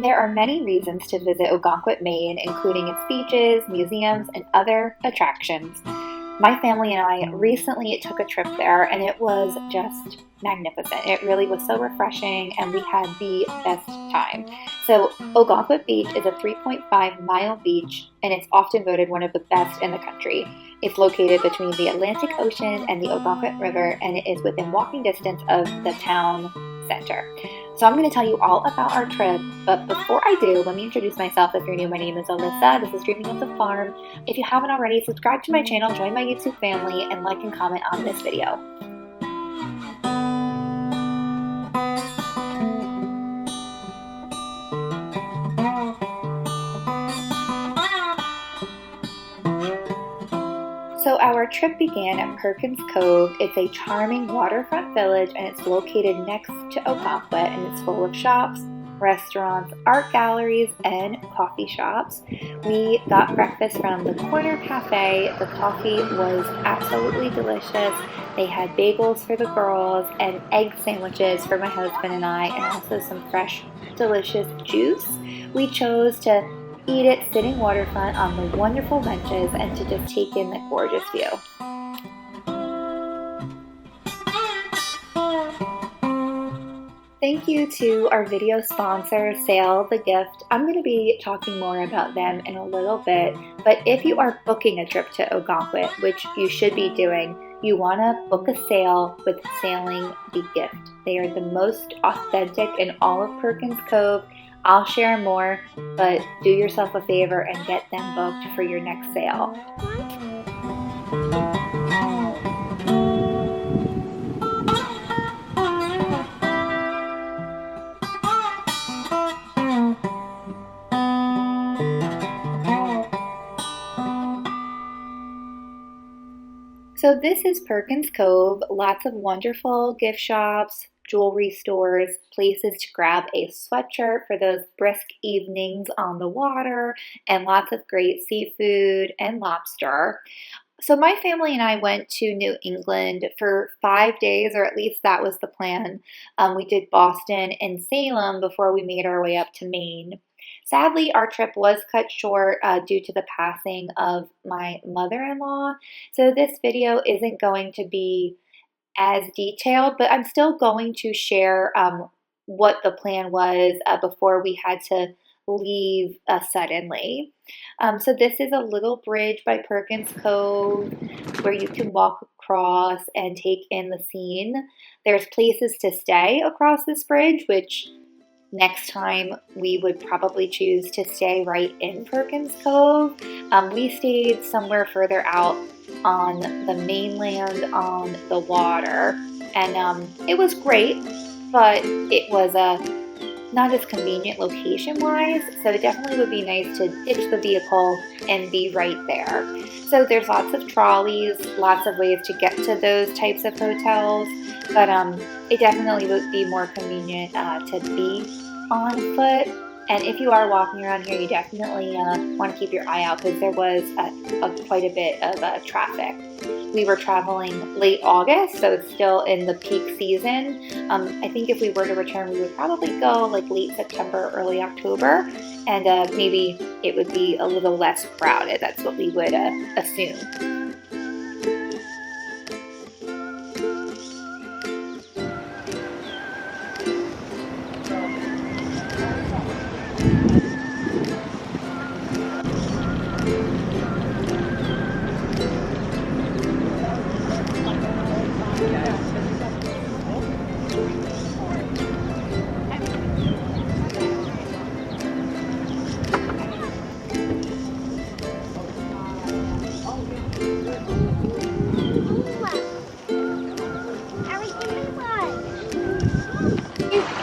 There are many reasons to visit Ogunquit, Maine, including its beaches, museums, and other attractions. My family and I recently took a trip there, and it was just magnificent. It really was so refreshing, and we had the best time. So Ogunquit Beach is a 3.5-mile beach, and it's often voted one of the best in the country. It's located between the Atlantic Ocean and the Ogunquit River, and it is within walking distance of the town center. So I'm going to tell you all about our trip, but before I do, let me introduce myself. If you're new, my name is Alyssa. This is Dreaming of the Farm. If you haven't already, subscribe to my channel, join my YouTube family, and like and comment on this video. So our trip began at Perkins Cove. It's a charming waterfront village, and it's located next to Ogunquit, and it's full of shops, restaurants, art galleries, and coffee shops. We got breakfast from the Corner Cafe. The coffee was absolutely delicious. They had bagels for the girls and egg sandwiches for my husband and I, and also some fresh, delicious juice. We chose to eat it sitting waterfront on the wonderful benches and to just take in the gorgeous view. Thank you to our video sponsor, Sail the Gift. I'm going to be talking more about them in a little bit, but if you are booking a trip to Ogunquit, which you should be doing, you want to book a sail with Sailing the Gift. They are the most authentic in all of Perkins Cove. I'll share more, but do yourself a favor and get them booked for your next sail. So this is Perkins Cove. Lots of wonderful gift shops, jewelry stores, places to grab a sweatshirt for those brisk evenings on the water, and lots of great seafood and lobster. So my family and I went to New England for 5 days, or at least that was the plan. We did Boston and Salem before we made our way up to Maine. Sadly, our trip was cut short due to the passing of my mother-in-law. So this video isn't going to be as detailed, but I'm still going to share what the plan was before we had to leave suddenly. So this is a little bridge by Perkins Cove where you can walk across and take in the scene. There's places to stay across this bridge, which next time we would probably choose to stay right in Perkins Cove. We stayed somewhere further out on the mainland on the water, and it was great, but it was not as convenient location-wise, so it definitely would be nice to ditch the vehicle and be right there. So there's lots of trolleys, lots of ways to get to those types of hotels, but it definitely would be more convenient to be on foot. And if you are walking around here, you definitely want to keep your eye out because there was quite a bit of traffic. We were traveling late August, so it's still in the peak season. I think if we were to return, we would probably go like late September, early October, and maybe it would be a little less crowded. That's what we would assume.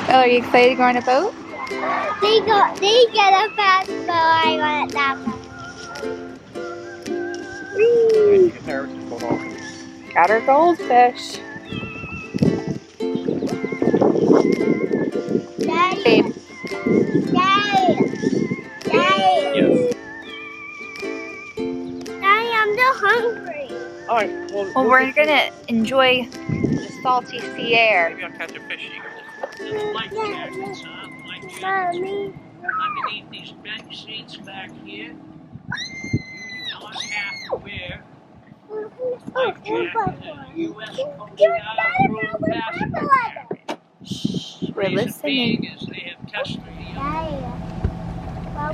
Oh, are you excited to go on a boat? They get a fast boat. I want that one. Got our goldfish. Daddy. Babe. Daddy. Daddy. Yes. Daddy, I'm still hungry. Alright, Well, we're gonna enjoy the salty sea air. Maybe I'll catch a fish. Mommy. underneath these bench seats back here. You do not have to wear life jacket and a U.S. Coast Guard approved passenger jacket. We're listening. Being is they have tested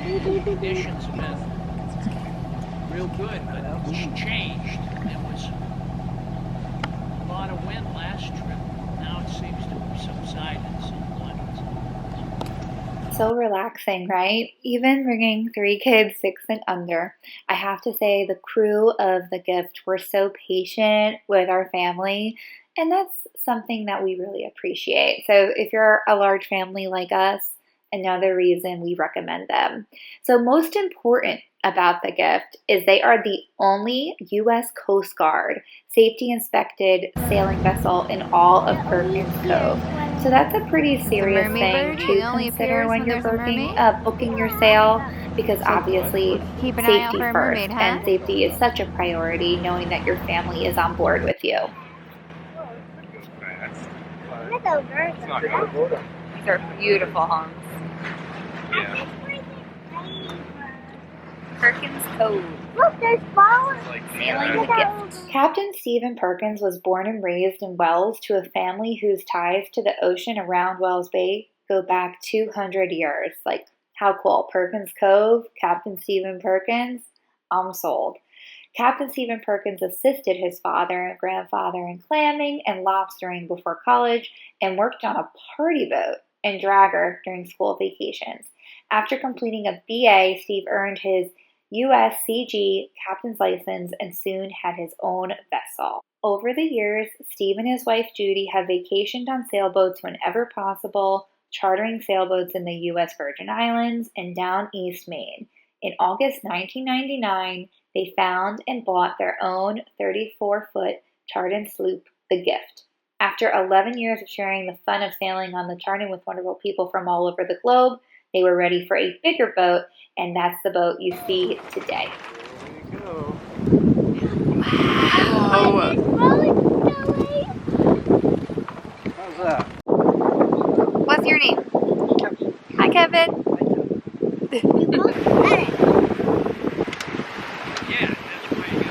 the conditions have been real good, but it's changed. There was a lot of wind last trip. Now it seems to have subsided somewhat. So relaxing, right? Even bringing 3 kids, 6 and under. I have to say the crew of the gift were so patient with our family, and that's something that we really appreciate. So if you're a large family like us, another reason we recommend them. So most important about the gift is they are the only U.S. Coast Guard safety inspected sailing vessel in all of Perkins Cove. So that's a pretty serious thing to consider when you're booking your sail, because obviously safety first, and safety is such a priority, knowing that your family is on board with you. These are beautiful homes. Yeah. Perkins Cove. Look, there's flowers. Sailing the gift. Captain Stephen Perkins was born and raised in Wells to a family whose ties to the ocean around Wells Bay go back 200 years. Like, how cool. Perkins Cove, Captain Stephen Perkins, I'm sold. Captain Stephen Perkins assisted his father and grandfather in clamming and lobstering before college and worked on a party boat and dragger during school vacations. After completing a BA, Steve earned his USCG captain's license and soon had his own vessel. Over the years, Steve and his wife Judy have vacationed on sailboats whenever possible, chartering sailboats in the U.S. Virgin Islands and down East Maine. In August 1999, they found and bought their own 34-foot tartan sloop, The Gift. After 11 years of sharing the fun of sailing on the tartan with wonderful people from all over the globe, they were ready for a bigger boat, and that's the boat you see today. There you go. Wow. How's that? What's your name? Hi, Kevin. Yeah, that's where you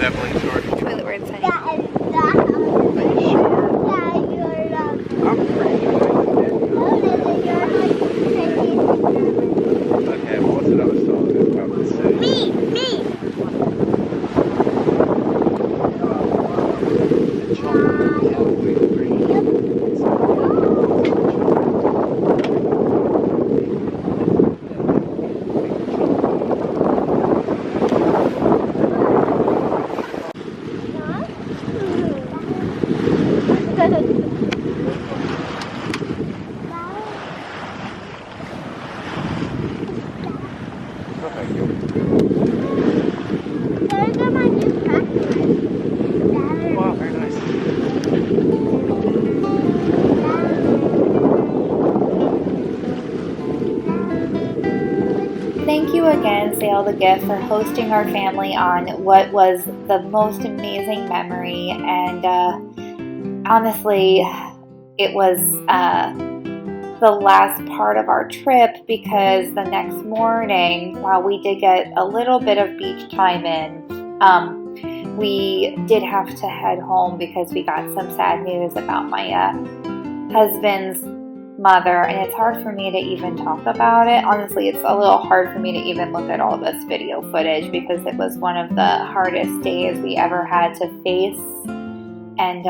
Definitely short. Toilet words, honey. Okay, well, what's another song that's probably the same? Me. Wow, very nice. Thank you again, Sail the Gift, for hosting our family on what was the most amazing memory. And honestly, it was the last part of our trip, because the next morning, while we did get a little bit of beach time in, we did have to head home because we got some sad news about my husband's mother, and it's hard for me to even talk about it. Honestly, it's a little hard for me to even look at all this video footage because it was one of the hardest days we ever had to face, and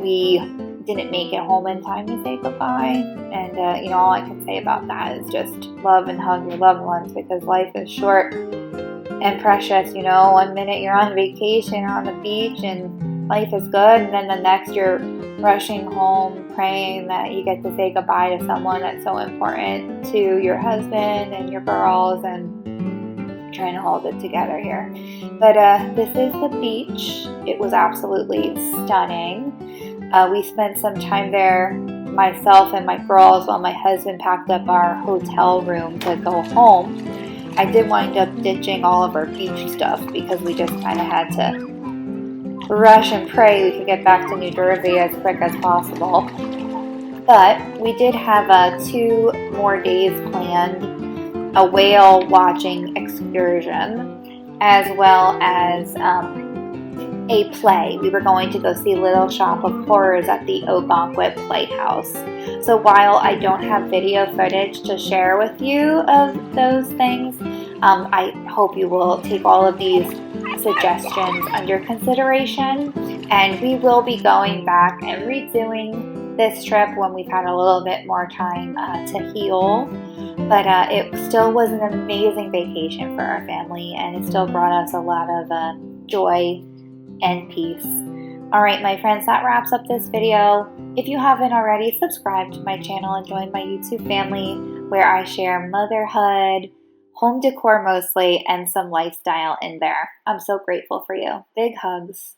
we didn't make it home in time to say goodbye. And all I can say about that is just love and hug your loved ones, because life is short and precious. 1 minute you're on vacation or on the beach and life is good, and then the next you're rushing home praying that you get to say goodbye to someone that's so important to your husband and your girls, and trying to hold it together here. But this is the beach. It was absolutely stunning. We spent some time there, myself and my girls, while my husband packed up our hotel room to go home. I did wind up ditching all of our beach stuff because we just kind of had to rush and pray we could get back to New Jersey as quick as possible. But we did have 2 more days planned, a whale watching excursion, as well as a play. We were going to go see Little Shop of Horrors at the Ogunquit Playhouse. So while I don't have video footage to share with you of those things, I hope you will take all of these suggestions under consideration, and we will be going back and redoing this trip when we've had a little bit more time to heal. But it still was an amazing vacation for our family, and it still brought us a lot of joy and peace. Alright, my friends, that wraps up this video. If you haven't already, subscribe to my channel and join my YouTube family where I share motherhood, home decor mostly, and some lifestyle in there. I'm so grateful for you. Big hugs.